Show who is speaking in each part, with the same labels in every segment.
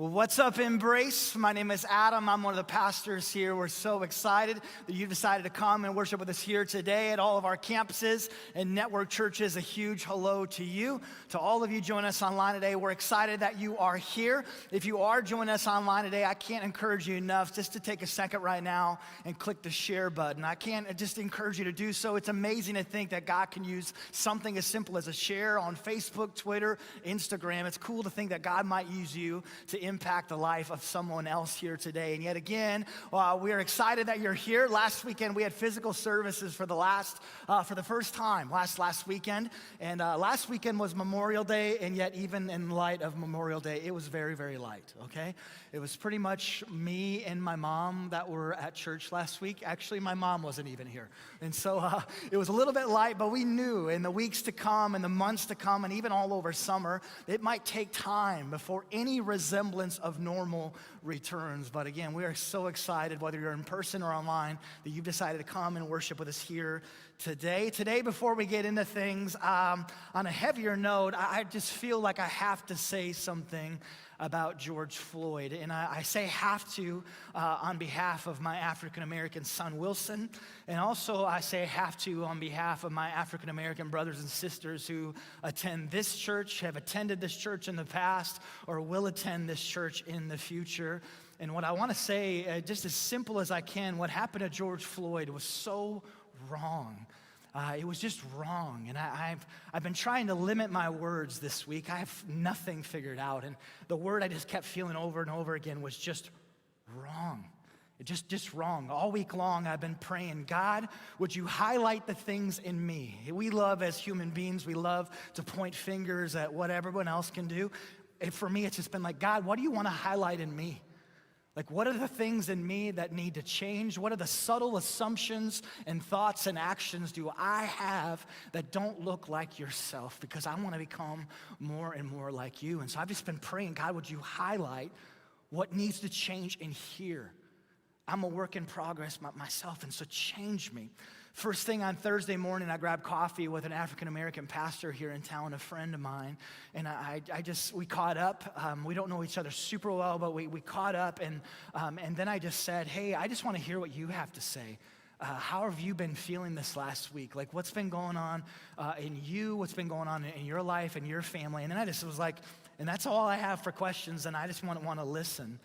Speaker 1: Well, what's up, Embrace? My name is Adam. I'm one of the pastors here. We're so excited that you've decided to come and worship with us here today at all of our campuses and network churches. A huge hello to you. To all of you joining us online today, we're excited that you are here. If you are joining us online today, I can't encourage you enough just to take a second right now and click the share button. I can't just encourage you to do so. It's amazing to think that God can use something as simple as a share on Facebook, Twitter, Instagram. It's cool to think that God might use you to impact the life of someone else here today. And yet again, we are excited that you're here. Last weekend, we had physical services for the first time last weekend. And last weekend was Memorial Day, and yet even in light of Memorial Day, it was very, very light, okay? It was pretty much me and my mom that were at church last week. Actually, my mom wasn't even here. And so it was a little bit light, but we knew in the weeks to come and the months to come and even all over summer, it might take time before any resemblance of normal returns. But again, we are so excited, whether you're in person or online, that you've decided to come and worship with us here today. Today, before we get into things, on a heavier note, I just feel like I have to say something about George Floyd. And I say have to on behalf of my African-American son, Wilson. And also I say have to on behalf of my African-American brothers and sisters who attend this church, have attended this church in the past, or will attend this church in the future. And what I want to say, just as simple as I can, what happened to George Floyd was so wrong. It was just wrong, and I've been trying to limit my words this week. I have nothing figured out, and the word I just kept feeling over and over again was just wrong. Just wrong. All week long, I've been praying, God, would you highlight the things in me? We love, as human beings, we love to point fingers at what everyone else can do. And for me, it's just been like, God, what do you want to highlight in me? Like, what are the things in me that need to change? What are the subtle assumptions and thoughts and actions do I have that don't look like yourself? Because I want to become more and more like you. And so I've just been praying, God, would you highlight what needs to change in here? I'm a work in progress myself, and so change me. First thing on Thursday morning, I grabbed coffee with an African-American pastor here in town, a friend of mine, and we caught up. We don't know each other super well, but we caught up, and then I just said, hey, I just want to hear what you have to say. How have you been feeling this last week? Like, what's been going on in you? What's been going on in your life and your family? And then I just was like, and that's all I have for questions, and I just want to listen.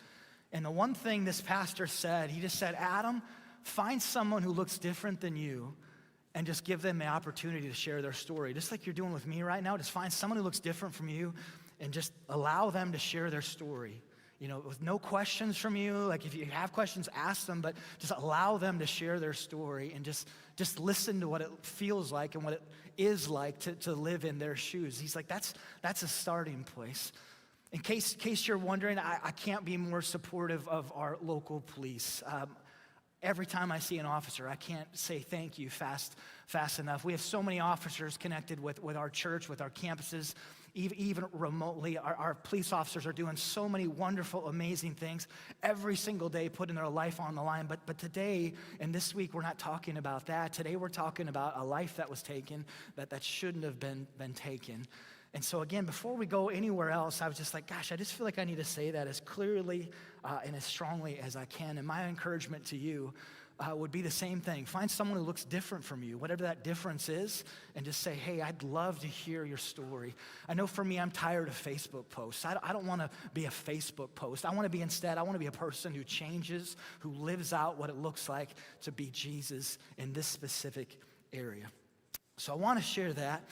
Speaker 1: And the one thing this pastor said, he just said, Adam, find someone who looks different than you and just give them the opportunity to share their story. Just like you're doing with me right now, just find someone who looks different from you and just allow them to share their story. You know, with no questions from you. Like, if you have questions, ask them, but just allow them to share their story and just listen to what it feels like and what it is like to live in their shoes. He's like, that's a starting place. In case you're wondering, I can't be more supportive of our local police. Every time I see an officer, I can't say thank you fast enough. We have so many officers connected with our church, with our campuses, even remotely. Our police officers are doing so many wonderful, amazing things every single day, putting their life on the line. But today and this week, we're not talking about that. Today, we're talking about a life that was taken that shouldn't have been taken. And so again, before we go anywhere else, I was just like, gosh, I just feel like I need to say that as clearly and as strongly as I can. And my encouragement to you would be the same thing. Find someone who looks different from you, whatever that difference is, and just say, hey, I'd love to hear your story. I know for me, I'm tired of Facebook posts. I don't want to be a Facebook post. I want to be a person who changes, who lives out what it looks like to be Jesus in this specific area. So I want to share that.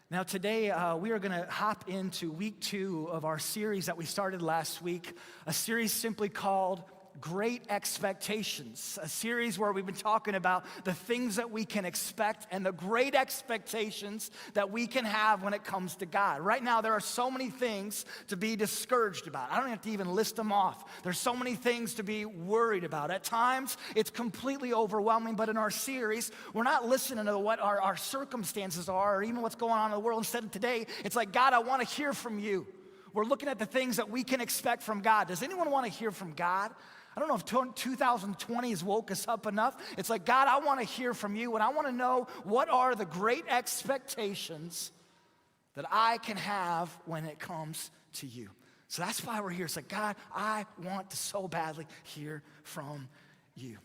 Speaker 1: Now today, we are going to hop into week 2 of our series that we started last week, a series simply called Great Expectations, a series where we've been talking about the things that we can expect and the great expectations that we can have when it comes to God. Right now, there are so many things to be discouraged about. I don't have to even list them off. There's so many things to be worried about. At times, it's completely overwhelming, but in our series, we're not listening to what our circumstances are or even what's going on in the world. Instead of today, it's like, God, I want to hear from you. We're looking at the things that we can expect from God. Does anyone want to hear from God? I don't know if 2020 has woke us up enough. It's like, God, I want to hear from you, and I want to know what are the great expectations that I can have when it comes to you. So that's why we're here. It's like, God, I want to so badly hear from you.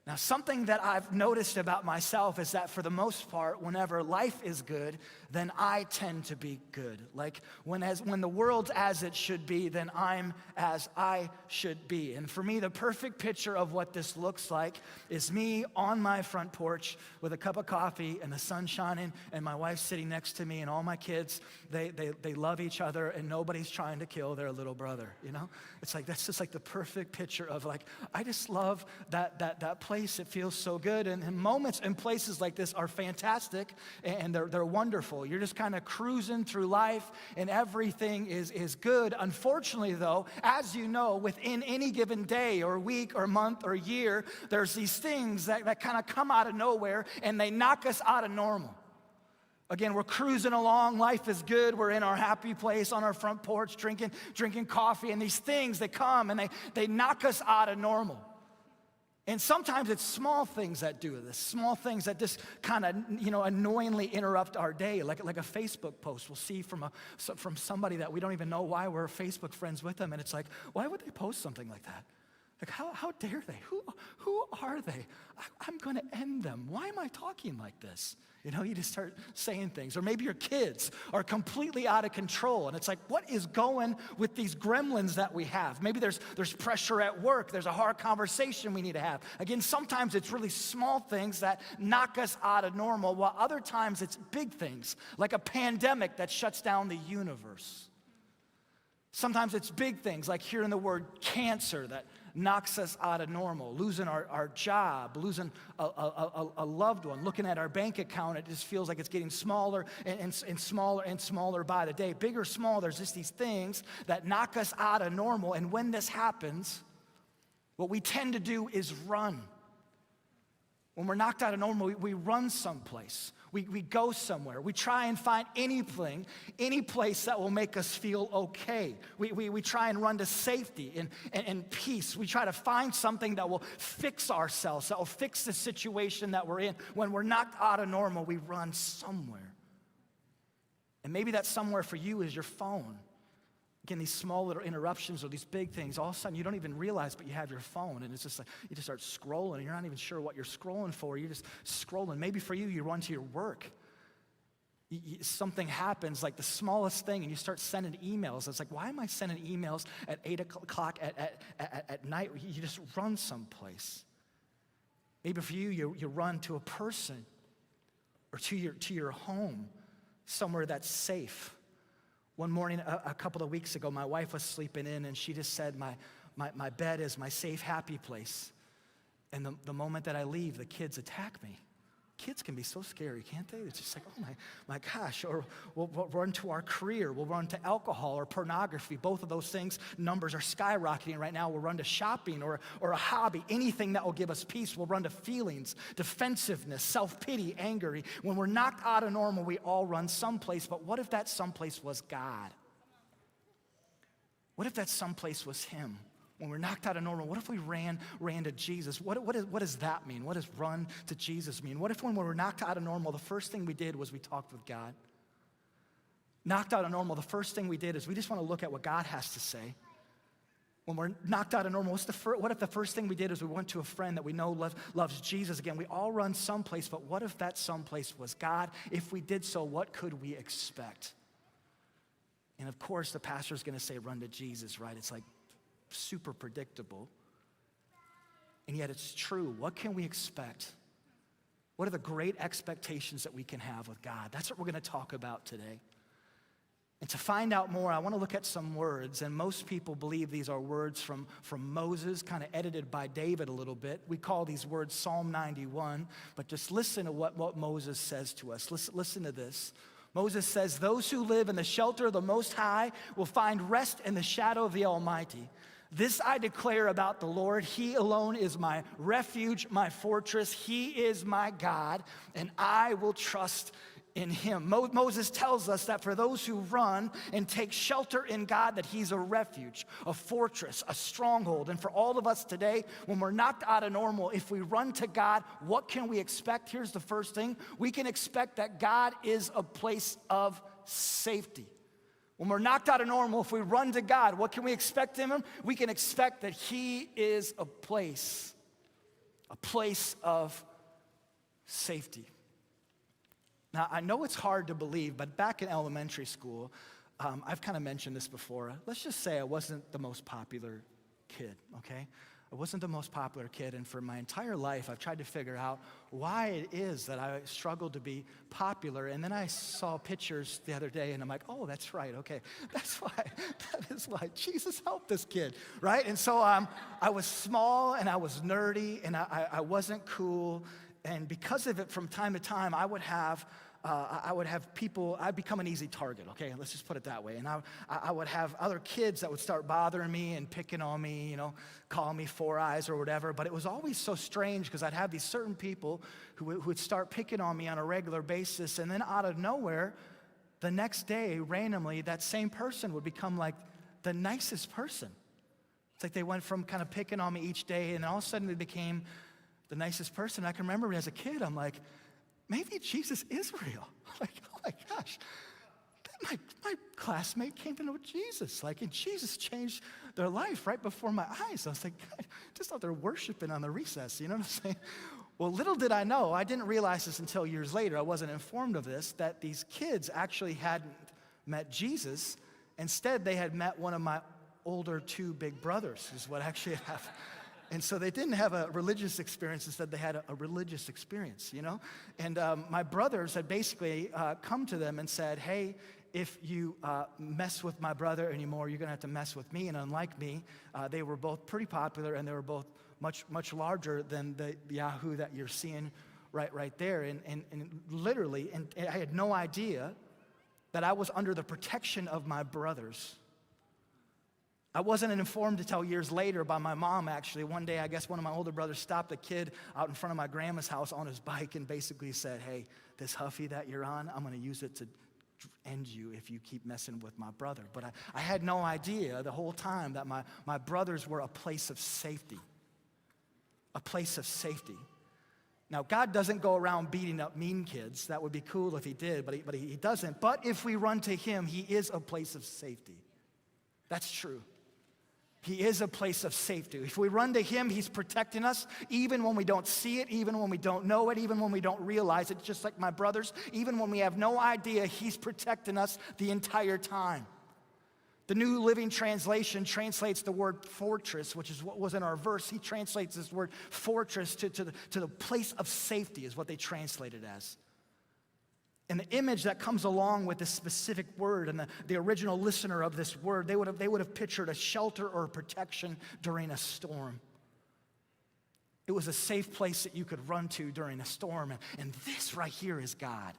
Speaker 1: Now, something that I've noticed about myself is that for the most part, whenever life is good, then I tend to be good. Like when the world's as it should be, then I'm as I should be. And for me, the perfect picture of what this looks like is me on my front porch with a cup of coffee and the sun shining and my wife sitting next to me and all my kids, they love each other and nobody's trying to kill their little brother, you know? It's like, that's just like the perfect picture of like, I just love that place. It feels so good. And moments and places like this are fantastic and they're wonderful. You're just kind of cruising through life and everything is good. Unfortunately, though, as you know, within any given day or week or month or year, there's these things that kind of come out of nowhere and they knock us out of normal. Again, we're cruising along, life is good, we're in our happy place on our front porch drinking coffee, and these things, they come and they knock us out of normal. And sometimes it's small things that do this, small things that just kind of, annoyingly interrupt our day, like a Facebook post we'll see from somebody that we don't even know why we're Facebook friends with them, and it's like, why would they post something like that? Like, how dare they? Who are they? I'm going to end them. Why am I talking like this? You just start saying things. Or maybe your kids are completely out of control, and it's like, what is going with these gremlins that we have? Maybe there's pressure at work. There's a hard conversation we need to have. Again, sometimes it's really small things that knock us out of normal, while other times it's big things, like a pandemic that shuts down the universe. Sometimes it's big things, like hearing the word cancer that knocks us out of normal, losing our job, losing a loved one, looking at our bank account, it just feels like it's getting smaller and smaller and smaller by the day. Big or small, there's just these things that knock us out of normal, and when this happens, what we tend to do is run. When we're knocked out of normal, we run someplace. We go somewhere. We try and find anything, any place that will make us feel okay. We try and run to safety and peace. We try to find something that will fix ourselves, that will fix the situation that we're in. When we're knocked out of normal, we run somewhere. And maybe that somewhere for you is your phone. Again, these small little interruptions or these big things, all of a sudden you don't even realize, but you have your phone, and it's just like you just start scrolling, and you're not even sure what you're scrolling for. You're just scrolling. Maybe for you, you run to your work. Something happens, like the smallest thing, and you start sending emails. It's like, why am I sending emails at 8 o'clock at night? You just run someplace. Maybe for you, you run to a person or to your home, somewhere that's safe. One morning, a couple of weeks ago, my wife was sleeping in, and she just said, my bed is my safe, happy place. And the moment that I leave, the kids attack me. Kids can be so scary, can't they? It's just like, oh my gosh. Or we'll run to our career. We'll run to alcohol or pornography. Both of those things, numbers are skyrocketing right now. We'll run to shopping or a hobby. Anything that will give us peace. We'll run to feelings, defensiveness, self-pity, anger. When we're knocked out of normal, we all run someplace. But what if that someplace was God? What if that someplace was Him? When we're knocked out of normal, what if we ran to Jesus? What does that mean? What does run to Jesus mean? What if when we were knocked out of normal, the first thing we did was we talked with God? Knocked out of normal, the first thing we did is we just want to look at what God has to say. When we're knocked out of normal, what if the first thing we did is we went to a friend that we know loves Jesus? Again, we all run someplace, but what if that someplace was God? If we did so, what could we expect? And of course, the pastor's going to say, run to Jesus, right? It's like, super predictable, and yet it's true. What can we expect? What are the great expectations that we can have with God? That's what we're going to talk about today. And to find out more, I want to look at some words, and most people believe these are words from Moses, kind of edited by David a little bit. We call these words Psalm 91, but just listen to what Moses says to us. Listen to this. Moses says, those who live in the shelter of the Most High will find rest in the shadow of the Almighty. This I declare about the Lord. He alone is my refuge, my fortress. He is my God, and I will trust in Him. Moses tells us that for those who run and take shelter in God, that He's a refuge, a fortress, a stronghold. And for all of us today, when we're knocked out of normal, if we run to God, what can we expect? Here's the first thing. We can expect that God is a place of safety. When we're knocked out of normal, if we run to God, what can we expect in him? We can expect that he is a place of safety. Now, I know it's hard to believe, but back in elementary school, I've kind of mentioned this before. Let's just say I wasn't the most popular kid, okay? I wasn't the most popular kid, and for my entire life, I've tried to figure out why it is that I struggled to be popular. And then I saw pictures the other day, and I'm like, oh, that's right, okay. That is why Jesus helped this kid, right? And so I was small, and I was nerdy, and I wasn't cool. And because of it, from time to time, I would have people, I'd become an easy target, okay? Let's just put it that way. And I would have other kids that would start bothering me and picking on me, you know, calling me Four Eyes or whatever. But it was always so strange because I'd have these certain people who would start picking on me on a regular basis. And then out of nowhere, the next day, randomly, that same person would become like the nicest person. It's like they went from kind of picking on me each day, and all of a sudden they became the nicest person. I can remember as a kid, I'm like, maybe Jesus is real. Like, oh my gosh, my classmate came to know Jesus. Like, and Jesus changed their life right before my eyes. I was like, God, just thought they're worshiping on the recess. You know what I'm saying? Well, little did I know, I didn't realize this until years later. I wasn't informed of this, that these kids actually hadn't met Jesus. Instead, they had met one of my older two big brothers, is what actually had happened. And so they didn't have a religious experience. Instead, they had a religious experience, you know? And my brothers had basically come to them and said, hey, if you mess with my brother anymore, you're going to have to mess with me. And unlike me, they were both pretty popular, and they were both much larger than the Yahoo that you're seeing right there. And literally, and I had no idea that I was under the protection of my brothers. I wasn't informed until years later by my mom, actually. One day, I guess one of my older brothers stopped a kid out in front of my grandma's house on his bike and basically said, hey, this Huffy that you're on, I'm going to use it to end you if you keep messing with my brother. But I had no idea the whole time that my brothers were a place of safety. A place of safety. Now, God doesn't go around beating up mean kids. That would be cool if he did, but he doesn't. But if we run to him, he is a place of safety. That's true. He is a place of safety. If we run to him, he's protecting us, even when we don't see it, even when we don't know it, even when we don't realize it, just like my brothers, even when we have no idea, he's protecting us the entire time. The New Living Translation translates the word fortress, which is what was in our verse. He translates this word fortress to the place of safety, is what they translate it as. And the image that comes along with this specific word, and the original listener of this word, they would have pictured a shelter or a protection during a storm. It was a safe place that you could run to during a storm. And this right here is God.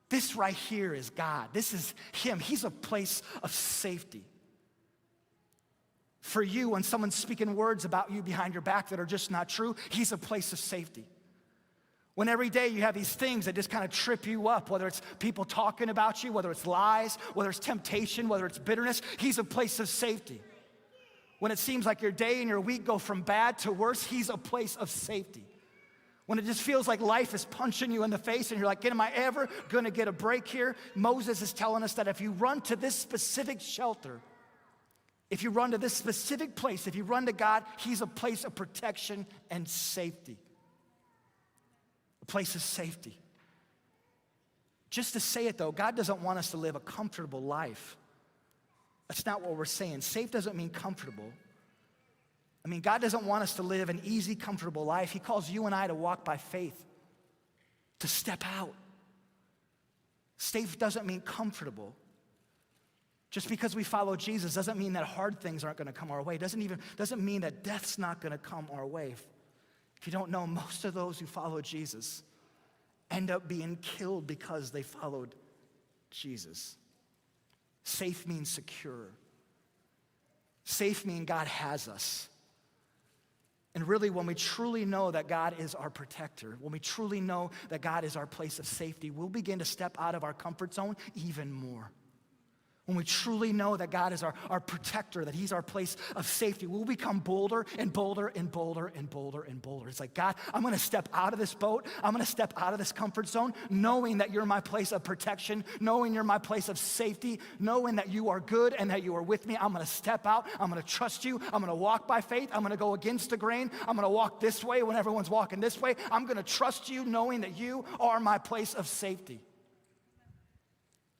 Speaker 1: This right here is God. This is him. He's a place of safety. For you, when someone's speaking words about you behind your back that are just not true, he's a place of safety. When every day you have these things that just kind of trip you up, whether it's people talking about you, whether it's lies, whether it's temptation, whether it's bitterness, he's a place of safety. When it seems like your day and your week go from bad to worse, he's a place of safety. When it just feels like life is punching you in the face and you're like, am I ever gonna get a break here? Moses is telling us that if you run to this specific shelter, if you run to this specific place, if you run to God, he's a place of protection and safety. A place of safety. Just to say it though, God doesn't want us to live a comfortable life. That's not what we're saying. Safe doesn't mean comfortable. I mean, God doesn't want us to live an easy, comfortable life. He calls you and I to walk by faith, to step out. Safe doesn't mean comfortable. Just because we follow Jesus doesn't mean that hard things aren't going to come our way. Doesn't mean that death's not going to come our way. If you don't know, most of those who follow Jesus end up being killed because they followed Jesus. Safe means secure. Safe means God has us. And really, when we truly know that God is our protector, when we truly know that God is our place of safety, we'll begin to step out of our comfort zone even more. when we truly know that God is our protector, that he's our place of safety, we'll become bolder and bolder and bolder and bolder and bolder. It's like, God, I'm gonna step out of this boat. I'm gonna step out of this comfort zone, knowing that you're my place of protection, knowing you're my place of safety, knowing that you are good and that you are with me. I'm gonna step out. I'm gonna trust you. I'm gonna walk by faith. I'm gonna go against the grain. I'm gonna walk this way when everyone's walking this way. I'm gonna trust you, knowing that you are my place of safety.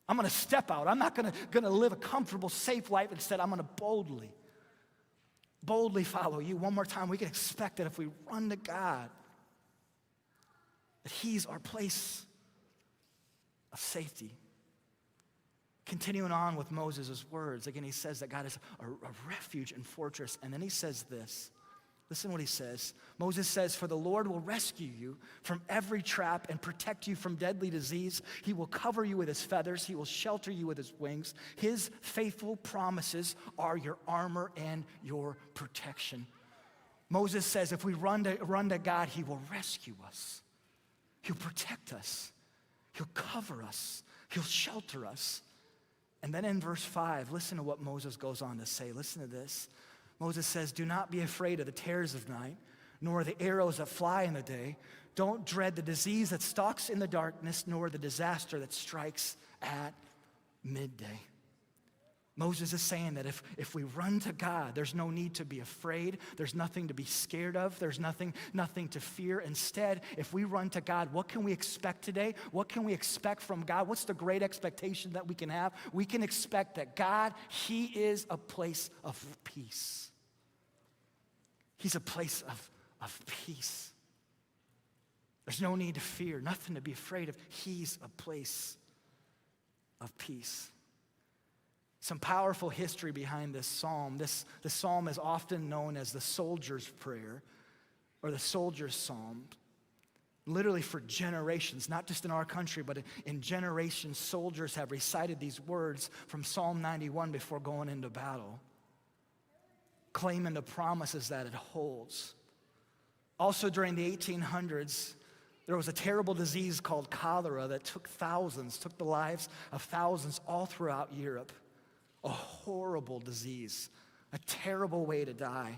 Speaker 1: I'm gonna step out. I'm not gonna live a comfortable, safe life. Instead, I'm gonna boldly follow you. One more time, we can expect that if we run to God, that he's our place of safety. Continuing on with Moses' words, again, he says that God is a refuge and fortress. And then he says this. Listen to what he says. Moses says, for the Lord will rescue you from every trap and protect you from deadly disease. He will cover you with his feathers. He will shelter you with his wings. His faithful promises are your armor and your protection. Moses says if we run to God, he will rescue us. He'll protect us. He'll cover us. He'll shelter us. And then in verse 5, listen to what Moses goes on to say. Listen to this. Moses says, do not be afraid of the terrors of night, nor the arrows that fly in the day. Don't dread the disease that stalks in the darkness, nor the disaster that strikes at midday. Moses is saying that if we run to God, there's no need to be afraid. There's nothing to be scared of. There's nothing to fear. Instead, if we run to God, what can we expect today? What can we expect from God? What's the great expectation that we can have? We can expect that God, he is a place of peace. He's a place of peace. There's no need to fear, nothing to be afraid of. He's a place of peace. Some powerful history behind this psalm. This psalm is often known as the soldier's prayer or the soldier's psalm. Literally for generations, not just in our country, but in generations, soldiers have recited these words from Psalm 91 before going into battle, claiming the promises that it holds. Also during the 1800s, there was a terrible disease called cholera that took the lives of thousands all throughout Europe. A horrible disease, a terrible way to die.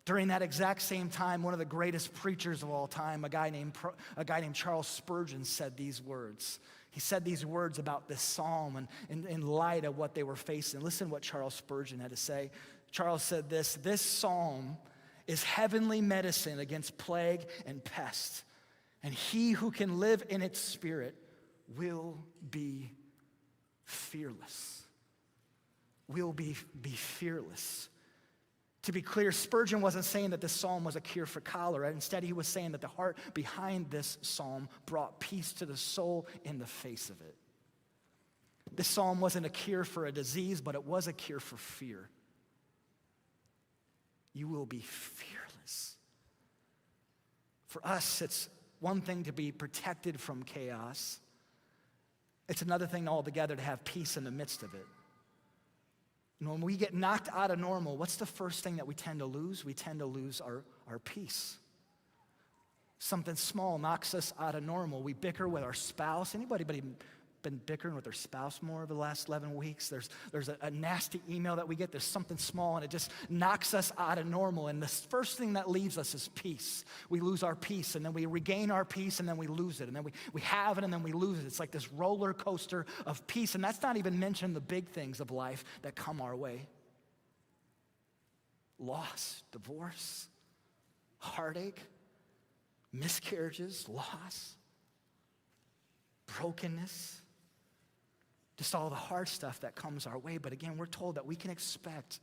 Speaker 1: During that exact same time, one of the greatest preachers of all time, a guy named Charles Spurgeon, said these words. He said these words about this psalm and in light of what they were facing. Listen to what Charles Spurgeon had to say. Charles said this psalm is heavenly medicine against plague and pest, and he who can live in its spirit will be fearless. Will be fearless. To be clear, Spurgeon wasn't saying that this psalm was a cure for cholera. Instead, he was saying that the heart behind this psalm brought peace to the soul in the face of it. This psalm wasn't a cure for a disease, but it was a cure for fear. You will be fearless. For us, it's one thing to be protected from chaos. It's another thing altogether to have peace in the midst of it. And when we get knocked out of normal, what's the first thing that we tend to lose? We tend to lose our peace. Something small knocks us out of normal. We bicker with our spouse. Anybody been bickering with their spouse more over the last 11 weeks? There's a nasty email that we get. There's something small, and it just knocks us out of normal. And the first thing that leaves us is peace. We lose our peace, and then we regain our peace, and then we lose it. And then we have it, and then we lose it. It's like this roller coaster of peace. And that's not even mentioning the big things of life that come our way. Loss, divorce, heartache, miscarriages, loss, brokenness, just all the hard stuff that comes our way. But again, we're told that we can expect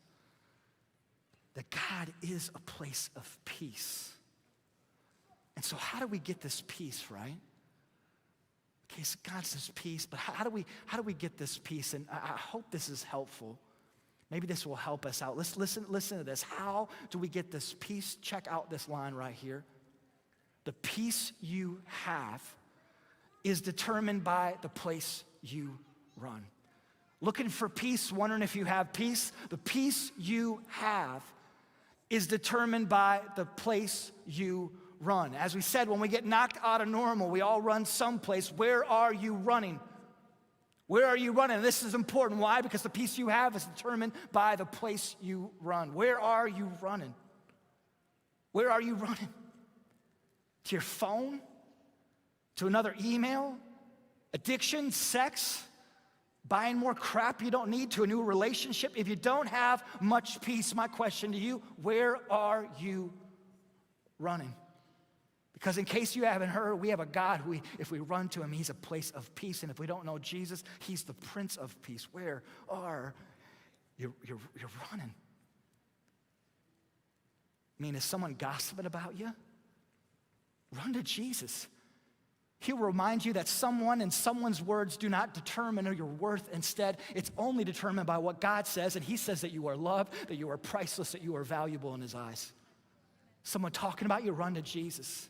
Speaker 1: that God is a place of peace. And so how do we get this peace, right? Okay, so God says peace, but how do we get this peace? And I hope this is helpful. Maybe this will help us out. Let's listen to this. How do we get this peace? Check out this line right here. The peace you have is determined by the place you run. Looking for peace, wondering if you have peace. The peace you have is determined by the place you run. As we said, when we get knocked out of normal, we all run someplace. Where are you running? Where are you running? This is important. Why? Because the peace you have is determined by the place you run. Where are you running? Where are you running? To your phone? To another email? Addiction? Sex? Buying more crap you don't need? To a new relationship? If you don't have much peace, my question to you, where are you running? Because in case you haven't heard, we have a God who, if we run to him, he's a place of peace. And if we don't know Jesus, he's the Prince of Peace. Where are you running? I mean, is someone gossiping about you? Run to Jesus. He'll remind you that someone and someone's words do not determine your worth. Instead, it's only determined by what God says. And he says that you are loved, that you are priceless, that you are valuable in his eyes. Someone talking about you, run to Jesus.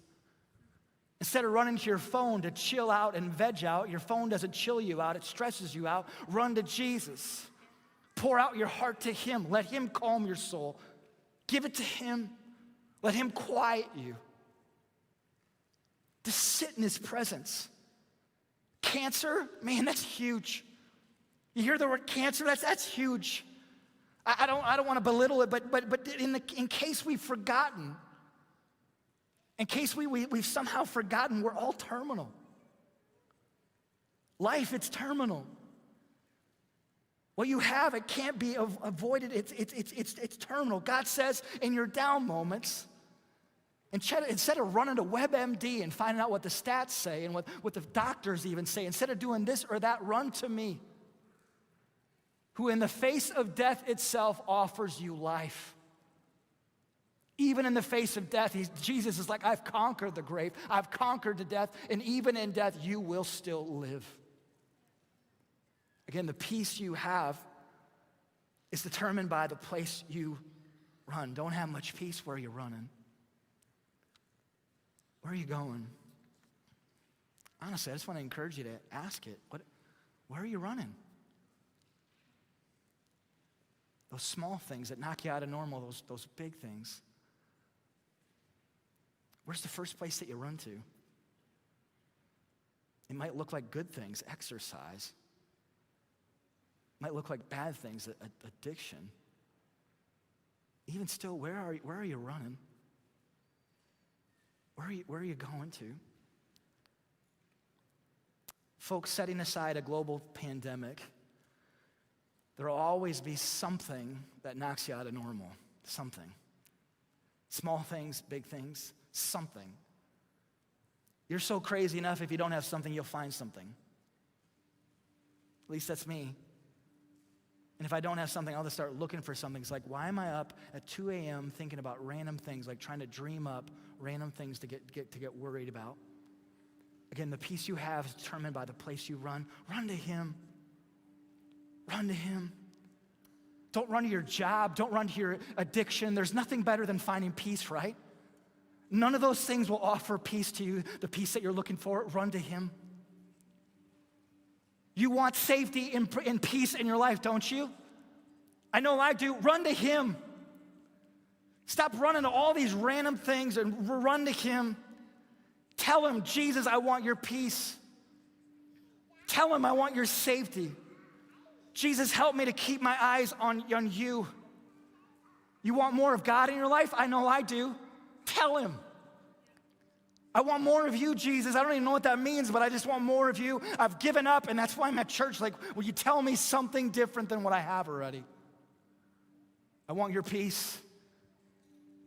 Speaker 1: Instead of running to your phone to chill out and veg out, your phone doesn't chill you out, it stresses you out. Run to Jesus. Pour out your heart to him. Let him calm your soul. Give it to him. Let him quiet you. Just sit in his presence. Cancer, man, that's huge. You hear the word cancer? That's huge. I don't want to belittle it, but in case we've forgotten, in case we've somehow forgotten, we're all terminal. Life, it's terminal. What you have, it can't be avoided. It's terminal. God says in your down moments, instead of running to WebMD and finding out what the stats say and what the doctors even say, instead of doing this or that, run to me, who in the face of death itself offers you life. Even in the face of death, Jesus is like, I've conquered the grave, I've conquered the death, and even in death, you will still live. Again, the peace you have is determined by the place you run. Don't have much peace where you're running. Where are you going? Honestly, I just want to encourage you to ask it. Where are you running? Those small things that knock you out of normal, those big things. Where's the first place that you run to? It might look like good things, exercise. It might look like bad things, addiction. Even still, where are you running? Where are you going to? Folks, setting aside a global pandemic, there will always be something that knocks you out of normal. Something. Small things, big things, something. You're so crazy enough, if you don't have something, you'll find something. At least that's me. And if I don't have something, I'll just start looking for something. It's like, why am I up at 2 a.m. thinking about random things, like trying to dream up random things to get worried about? Again, the peace you have is determined by the place you run. Run to him. Run to him. Don't run to your job. Don't run to your addiction. There's nothing better than finding peace, right? None of those things will offer peace to you, the peace that you're looking for. Run to him. You want safety and peace in your life, don't you? I know I do. Run to him. Stop running to all these random things and run to him. Tell him, Jesus, I want your peace. Tell him I want your safety. Jesus, help me to keep my eyes on you. You want more of God in your life? I know I do. Tell him. I want more of you, Jesus. I don't even know what that means, but I just want more of you. I've given up, and that's why I'm at church. Like, will you tell me something different than what I have already? I want your peace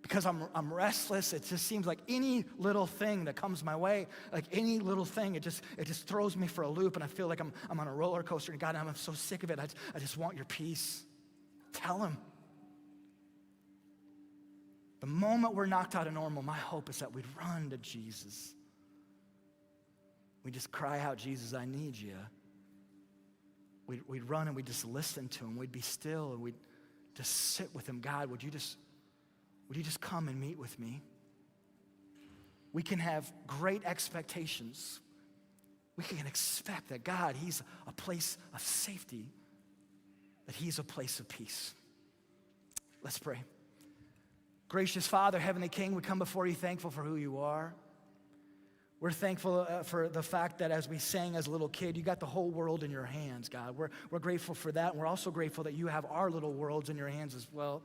Speaker 1: because I'm restless. It just seems like any little thing that comes my way, like any little thing, it just throws me for a loop, and I feel like I'm on a roller coaster. And God, I'm so sick of it. I just want your peace. Tell him. The moment we're knocked out of normal, my hope is that we'd run to Jesus. We just cry out, Jesus, I need you. We'd run and we'd just listen to him. We'd be still and we'd just sit with him. God, would you just come and meet with me? We can have great expectations. We can expect that God, he's a place of safety, that he's a place of peace. Let's pray. Gracious Father, Heavenly King, we come before you thankful for who you are. We're thankful for the fact that as we sang as a little kid, you got the whole world in your hands, God. We're grateful for that, and we're also grateful that you have our little worlds in your hands as well.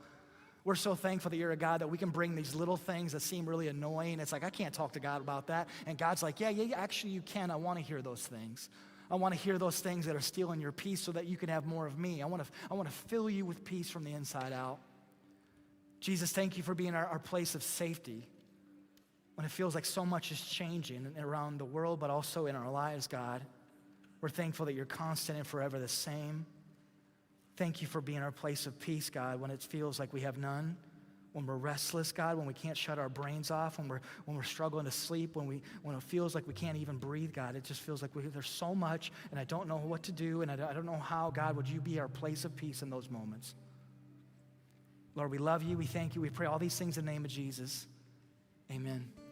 Speaker 1: We're so thankful that you're a God that we can bring these little things that seem really annoying. It's like, I can't talk to God about that. And God's like, yeah, actually you can. I want to hear those things. I want to hear those things that are stealing your peace so that you can have more of me. I want to fill you with peace from the inside out. Jesus, thank you for being our place of safety when it feels like so much is changing around the world, but also in our lives, God. We're thankful that you're constant and forever the same. Thank you for being our place of peace, God, when it feels like we have none, when we're restless, God, when we can't shut our brains off, when we're struggling to sleep, when it feels like we can't even breathe, God. It just feels like there's so much, and I don't know what to do, and I don't know how. God, would you be our place of peace in those moments? Lord, we love you. We thank you. We pray all these things in the name of Jesus. Amen.